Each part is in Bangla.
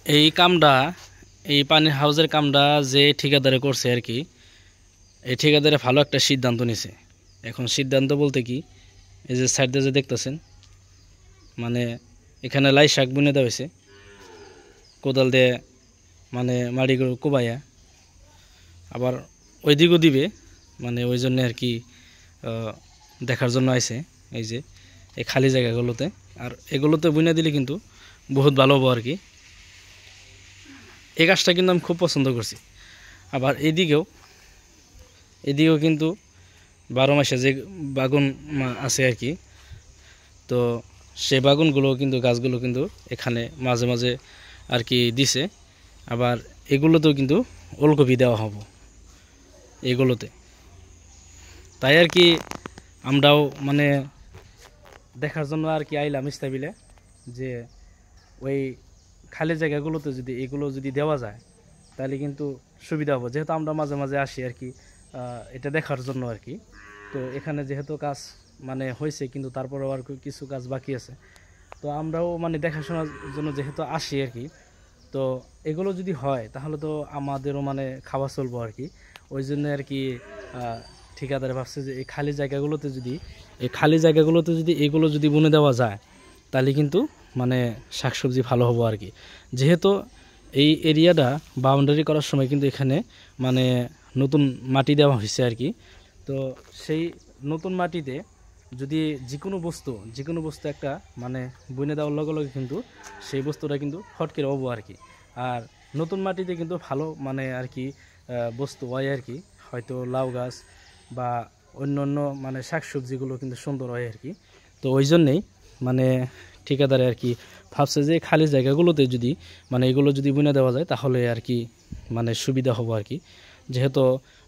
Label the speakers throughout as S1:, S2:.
S1: এই কামটা এই পানির হাউজের কামটা যে ঠিকাদারে করছে আর কি, এই ঠিকাদারে ভালো একটা সিদ্ধান্ত নিছে। এখন সিদ্ধান্ত বলতে কি, এই যে সাইডে যে দেখতেছেন, মানে এখানে লাই শাক বুনে দেওয়া হয়েছে কোদাল দিয়ে, মানে মাড়িগুলো কোবাইয়া, আবার ওই দিকও দিবে, মানে ওই জন্য আর কি দেখার জন্য আইছে এই যে এই খালি জায়গাগুলোতে। আর এগুলোতে বুনে দিলে কিন্তু বহুত ভালো হবো আর কি। এই গাছটা কিন্তু আমি খুব পছন্দ করছি। আবার এদিকেও কিন্তু 12 মাসে যে বাগুন আছে আর কি, তো সেই বাগুনগুলো কিন্তু গাছগুলো কিন্তু এখানে মাঝে মাঝে আর কি দিছে। আবার এগুলোতেও কিন্তু ওলকপি দেওয়া হবো এগুলোতে। তাই আর কি আমরাও মানে দেখার জন্য আর কি আইলাম ইস্তাবিলে, যে ওই খালি জায়গাগুলোতে যদি এগুলো যদি দেওয়া যায় তাহলে কিন্তু সুবিধা হবে, যেহেতু আমরা মাঝে মাঝে আসি আর কি এটা দেখার জন্য আর কি। তো এখানে যেহেতু কাজ মানে হয়েছে, কিন্তু তারপরেও আর কিছু কাজ বাকি আছে, তো আমরাও মানে দেখাশোনার জন্য যেহেতু আসি আর কি, তো এগুলো যদি হয় তাহলে তো আমাদেরও মানে খাওয়া চলবো আর কি। ওই জন্য আর কি ঠিকাদারে ভাবছে যে এই খালি জায়গাগুলোতে যদি এগুলো যদি বুনে দেওয়া যায় তাহলে কিন্তু মানে শাকসবজি ভালো হবো আর কি। যেহেতু এই এরিয়াটা বাউন্ডারি করার সময় কিন্তু এখানে মানে নতুন মাটি দেওয়া হয়েছে আর কি। তো সেই নতুন মাটিতে যদি যে কোনো বস্তু একটা মানে বুনে দেওয়ার লগে লগে কিন্তু সেই বস্তুটা কিন্তু ফটকে হবো আর কি। আর নতুন মাটিতে কিন্তু ভালো মানে আর কি বস্তু হয় আর কি, হয়তো লাউ গাছ বা অন্য অন্য মানে শাকসবজিগুলো কিন্তু সুন্দর হয় আর কি। তো ওই জন্যেই মানে ঠিকাদারে আর কি ভাবছে যে খালি জায়গাগুলোতে যদি মানে এগুলো যদি বুনে দেওয়া যায় তাহলে আর কি মানে সুবিধা হবো আর কি। যেহেতু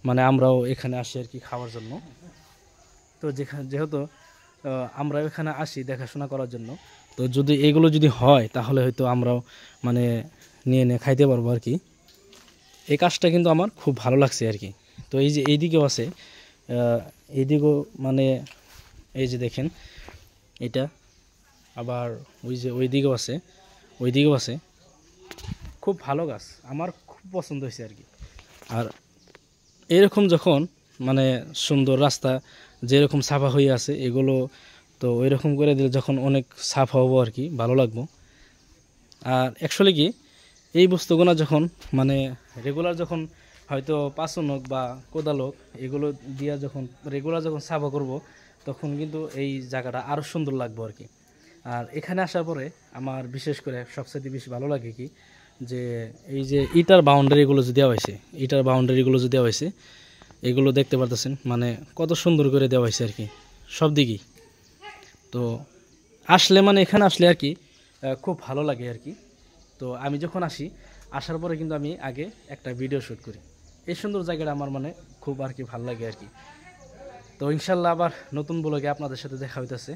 S1: মানে আমরাও এখানে আসি আর কি খাওয়ার জন্য, তো যেহেতু আমরা এখানে আসি দেখাশোনা করার জন্য, তো যদি এগুলো যদি হয় তাহলে হয়তো আমরাও মানে নিয়ে খাইতে পারবো আর কি। এই কাজটা কিন্তু আমার খুব ভালো লাগছে আর কি। তো এই যে এইদিকেও আছে, এইদিকেও মানে এই যে দেখেন এটা, আবার ওই যে ওইদিকেও আছে খুব ভালো গাছ, আমার খুব পছন্দ হয়েছে আর কি। আর এরকম যখন মানে সুন্দর রাস্তা যেরকম সাফা হয়ে আছে এগুলো, তো ওই রকম করে দিলে যখন অনেক সাফা হবো আর কি, ভালো লাগবো। আর অ্যাকচুয়ালি কি এই বস্তুগুলো যখন মানে রেগুলার যখন হয়তো পাঁচন হোক বা কোদাল হোক এগুলো দিয়া যখন রেগুলার যখন সাফা করব, তখন কিন্তু এই জায়গাটা আরও সুন্দর লাগবে আর কি। আর এখানে আসার পরে আমার বিশেষ করে সবচেয়ে বেশি ভালো লাগে কি, যে এই যে ইটার বাউন্ডারিগুলো যে দেওয়া হয়েছে এগুলো দেখতে পারতেছেন, মানে কত সুন্দর করে দেওয়া হয়েছে আর কি সব দিকেই। তো আসলে মানে এখানে আসলে আর কি খুব ভালো লাগে আর কি। তো আমি যখন আসার পরে কিন্তু আমি আগে একটা ভিডিও শ্যুট করি। এই সুন্দর জায়গাটা আমার মানে খুব আর কি ভালো লাগে আর কি। তো ইনশাল্লাহ আবার নতুন ব্লগে আপনাদের সাথে দেখা হইতেছে।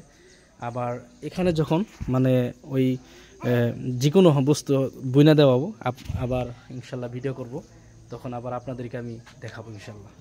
S1: আবার এখানে যখন মানে ওই যে কোনো বস্তু বুইনা দেওয়াবো, আবার ইনশাল্লাহ ভিডিও করব, তখন আবার আপনাদেরকে আমি দেখাবো ইনশাল্লাহ।